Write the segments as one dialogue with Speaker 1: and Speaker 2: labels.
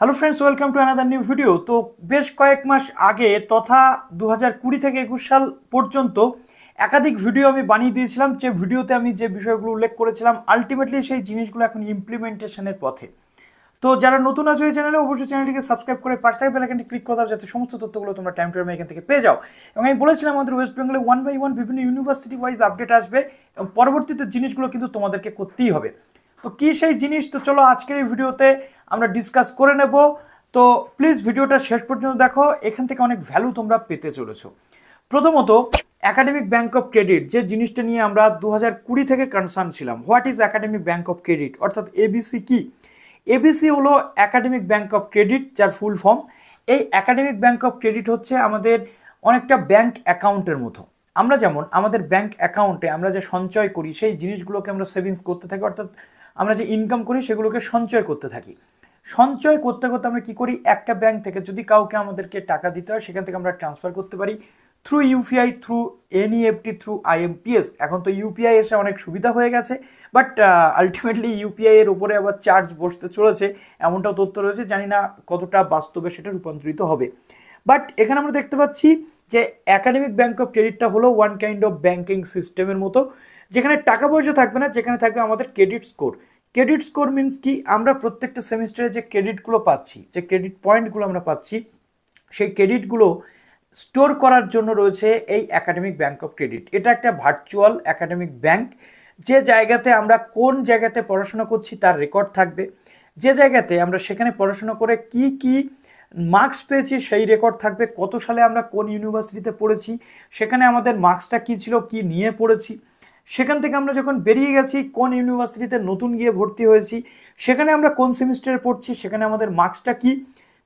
Speaker 1: Hello friends, welcome to another new video. তো বেশ কয়েক মাস আগে তথা 2020 থেকে 21 সাল পর্যন্ত একাধিক ভিডিও আমি বানিয়ে দিয়েছিলাম, যে ভিডিওতে আমি যে বিষয়গুলো উল্লেখ করেছিলাম আলটিমেটলি সেই জিনিসগুলো এখন ইমপ্লিমেন্টেশনের পথে। তো যারা নতুন আছে এই চ্যানেলে অবশ্যই চ্যানেলটিকে সাবস্ক্রাইব করে পাশে থাকা বেল আইকনটি ক্লিক করে দাও, যাতে সমস্ত তথ্যগুলো তোমরা টাইম টু টাইম এখান থেকে পেয়ে যাও। এবং আমি বলেছিলাম আমাদের ওয়েস্ট বেঙ্গলে 1 by 1 বিভিন্ন ইউনিভার্সিটি ওয়াইজ আপডেট আসবে এবং পরবর্তীতে জিনিসগুলো কিন্তু তোমাদেরকে করতেই হবে। তো কি সেই জিনিস, তো চলো আজকের এই ভিডিওতে আমরা ডিসকাস করে নেব। তো প্লিজ ভিডিওটা শেষ পর্যন্ত দেখো, এখান থেকে অনেক ভ্যালু তোমরা পেতে চলেছো। প্রথমত, একাডেমিক ব্যাংক অফ ক্রেডিট, যে জিনিসটা নিয়ে আমরা 2020 থেকে কনসার্ন ছিলাম। What is academic bank of credit, অর্থাৎ এবিসি কি? এবিসি হলো একাডেমিক ব্যাংক অফ ক্রেডিট, যার ফুল ফর্ম। এই একাডেমিক ব্যাংক অফ ক্রেডিট হচ্ছে আমাদের অনেকটা ব্যাংক অ্যাকাউন্টের মতো। আমরা যেমন আমাদের ব্যাংক অ্যাকাউন্টে আমরা যে সঞ্চয় করি সেই জিনিসগুলোকে আমরা সেভিংস করতে থাকি, অর্থাৎ আমরা যে ইনকাম করি সেগুলোকে সঞ্চয় করতে থাকি। সঞ্চয় করতে করতে আমরা কি করি, একটা ব্যাংক থেকে যদি কাউকে আমাদেরকে টাকা দিতে হয় সেখান থেকে আমরা ট্রান্সফার করতে পারি through UPI, through NEFT, through IMPS. এখন তো ইউপিআই এসে অনেক সুবিধা হয়ে গেছে, বাট আলটিমেটলি ইউপিআই এর উপরে আবার চার্জ বসতে চলেছে, এমনটাও তথ্য রয়েছে। জানি না কতটা বাস্তবে সেটা রূপান্তরিত হবে। বাট এখানে আমরা দেখতে পাচ্ছি যে একাডেমিক ব্যাংক অফ ক্রেডিটটা হলো ওয়ান কাইন্ড অফ ব্যাংকিং সিস্টেমের মতো, যেখানে টাকা পয়সা থাকবে না, যেখানে থাকবে আমাদের credit score. Credit score means কি, আমরা প্রত্যেকটা সেমিস্টারে যে ক্রেডিটগুলো পাচ্ছি, যে ক্রেডিট পয়েন্টগুলো আমরা পাচ্ছি, সেই ক্রেডিটগুলো স্টোর করার জন্য রয়েছে এই একাডেমিক ব্যাংক অফ ক্রেডিট। এটা একটা ভার্চুয়াল একাডেমিক ব্যাংক, যে জায়গাতে আমরা কোন জায়গাতে পড়াশোনা করছি তার রেকর্ড থাকবে, যে জায়গাতে আমরা সেখানে পড়াশোনা করে কি কি মার্কস পেয়েছি সেই রেকর্ড থাকবে, কত সালে আমরা কোন ইউনিভার্সিটিতে পড়েছি, সেখানে আমাদের মার্কসটা কী ছিল, কি নিয়ে পড়েছি, সেখান থেকে আমরা যখন বেরিয়ে গেছি কোন ইউনিভার্সিটিতে নতুন গিয়ে ভর্তি হয়েছি, সেখানে আমরা কোন সেমিস্টারে পড়ছি, সেখানে আমাদের মার্কসটা কি,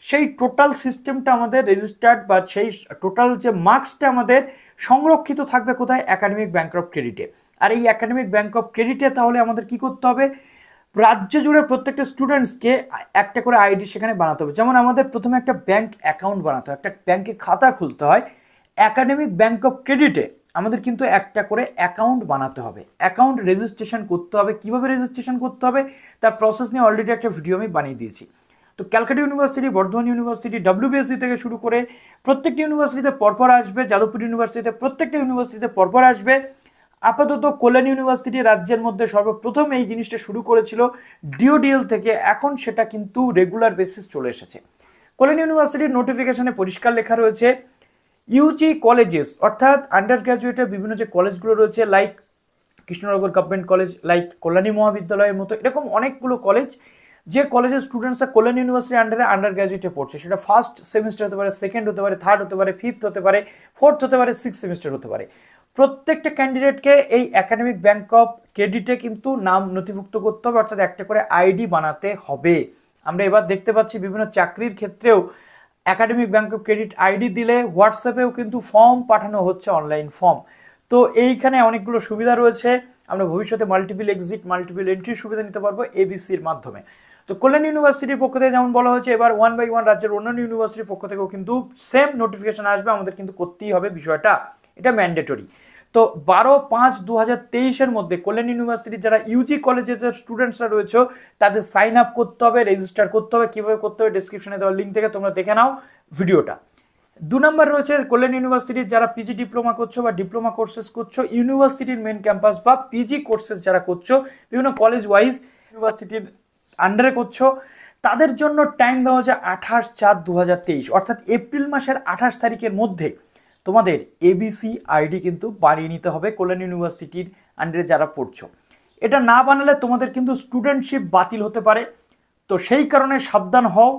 Speaker 1: সেই টোটাল সিস্টেমটা আমাদের রেজিস্টার্ড, বা সেই টোটাল যে মার্কসটা আমাদের সংরক্ষিত থাকবে কোথায়, একাডেমিক ব্যাংক অফ ক্রেডিটে। আর এই একাডেমিক ব্যাংক অফ ক্রেডিটে তাহলে আমাদের কি করতে হবে, রাজ্য জুড়ে প্রত্যেকটা স্টুডেন্টসকে একটা করে আইডি সেখানে বানাতে হবে। যেমন আমাদের প্রথমে একটা ব্যাংক অ্যাকাউন্ট বানাতে হয়, একটা ব্যাংকে খাতা খুলতে হয়। একাডেমিক ব্যাংক অফ ক্রেডিটে আমাদের কিন্তু একটা করে অ্যাকাউন্ট বানাতে হবে, অ্যাকাউন্ট রেজিস্ট্রেশন করতে হবে। কিভাবে রেজিস্ট্রেশন করতে হবে তার প্রসেস নিয়ে অলরেডি একটা ভিডিও আমি বানিয়ে দিয়েছি। তো Calcutta university, Bardhaman university, wbsu থেকে শুরু করে প্রত্যেকটা ইউনিভার্সিটিতে পরপর আসবে, যাদবপুর ইউনিভার্সিটিতে, প্রত্যেকটা ইউনিভার্সিটিতে পরপর আসবে। আপাতত কল্যাণ ইউনিভার্সিটি রাজ্যের মধ্যে সর্বপ্রথম এই জিনিসটা শুরু করেছিল ডিওডিএল থেকে, এখন সেটা কিন্তু রেগুলার বেসিস চলে এসেছে। কল্যাণ ইউনিভার্সিটির নোটিফিকেশনে পরিষ্কার লেখা রয়েছে ইউজি কলেজেস, অর্থাৎ আন্ডার গ্র্যাজুয়েটের বিভিন্ন যে কলেজগুলো রয়েছে, like Krishnanagar government college, like Kalyani মহাবিদ্যালয়ের মতো এরকম অনেকগুলো কলেজ, যে কলেজের স্টুডেন্টসরা কল্যাণ ইউনিভার্সিটির আন্ডারে আন্ডার গ্র্যাজুয়েটে পড়ছে, সেটা ফার্স্ট সেমিস্টার হতে পারে, সেকেন্ড হতে পারে, থার্ড হতে পারে, ফিফথ হতে পারে, ফোর্থ হতে পারে, সিক্স সেমিস্টার হতে পারে। প্রত্যেকটা ক্যান্ডিডেটকে এই একাডেমিক ব্যাংক অফ ক্রেডিটে কিন্তু নাম নথিভুক্ত করতে হবে, অর্থাৎ একটা করে আইডি বানাতে হবে। আমরা এবার দেখতে পাচ্ছি বিভিন্ন চাকরির ক্ষেত্রেও academic bank of credit ID দিলে হোয়াটসঅ্যাপেও কিন্তু ফর্ম পাঠানো হচ্ছে, অনলাইন ফর্ম। তো এইখানে অনেকগুলো সুবিধা রয়েছে, আমরা ভবিষ্যতে মাল্টিপল এক্সিট, মাল্টিপল এন্ট্রির সুবিধা নিতে পারবো এবিসির মাধ্যমে। তো কল্যাণ ইউনিভার্সিটির পক্ষ থেকে যেমন বলা হয়েছে, এবার 1 by 1 রাজ্যের অন্যান্য ইউনিভার্সিটির পক্ষ থেকেও কিন্তু সেম নোটিফিকেশন আসবে, আমাদের কিন্তু করতেই হবে বিষয়টা, এটা ম্যান্ডেটরি। তো 12/5/2023 মধ্যে কল্যাণ ইউনিভার্সিটির যারা ইউজি কলেজের স্টুডেন্টসরা রয়েছে তাদের সাইন আপ করতে হবে, রেজিস্টার করতে হবে। কিভাবে করতে হবে ডেসক্রিপশনে দেওয়া লিঙ্ক থেকে তোমরা দেখে নাও ভিডিওটা। 2 নম্বর রয়েছে কল্যাণ ইউনিভার্সিটির যারা পিজি ডিপ্লোমা করছো বা ডিপ্লোমা কোর্সেস করছো, ইউনিভার্সিটির মেন ক্যাম্পাস বা পিজি কোর্সেস যারা করছো বিভিন্ন কলেজ ওয়াইজ ইউনিভার্সিটির আন্ডারে করছো, তাদের জন্য টাইম দেওয়া হচ্ছে 28/4/2023, অর্থাৎ এপ্রিল মাসের 28 তারিখের মধ্যে তোমাদের এবিসি আইডি কিন্তু বানিয়ে নিতে হবে কল্যাণ ইউনিভার্সিটির আন্ডারে যারা পড়ছো। এটা না বানালে তোমাদের কিন্তু স্টুডেন্টশিপ বাতিল হতে পারে। তো সেই কারণে সাবধান হও,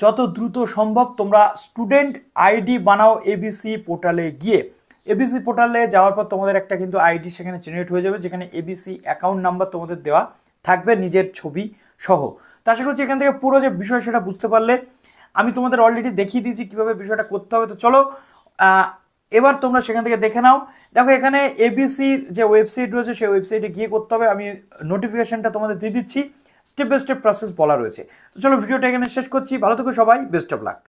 Speaker 1: যত দ্রুত সম্ভব তোমরা স্টুডেন্ট আইডি বানাও এবিসি পোর্টালে গিয়ে। এবিসি পোর্টালে যাওয়ার পর তোমাদের একটা কিন্তু আইডি সেখানে জেনারেট হয়ে যাবে, যেখানে এবিসি অ্যাকাউন্ট নাম্বার তোমাদের দেওয়া থাকবে, নিজের ছবি সহ। তো আশা করছি এখান থেকে পুরো যে বিষয় সেটা বুঝতে পারলে। আমি তোমাদের অলরেডি দেখিয়ে দিয়েছি কিভাবে বিষয়টা করতে হবে। তো চলো এবার তোমরা সেখান থেকে দেখে নাও। দেখো এখানে এবিসির যে ওয়েবসাইট রয়েছে সেই ওয়েবসাইটে গিয়ে করতে হবে, আমি নোটিফিকেশনটা তোমাদের দিয়ে দিচ্ছি, স্টেপ বাই স্টেপ প্রসেস বলা রয়েছে। তো চলো ভিডিওটা এখানে শেষ করছি, ভালো থেকো সবাই, বেস্ট অফ লাক।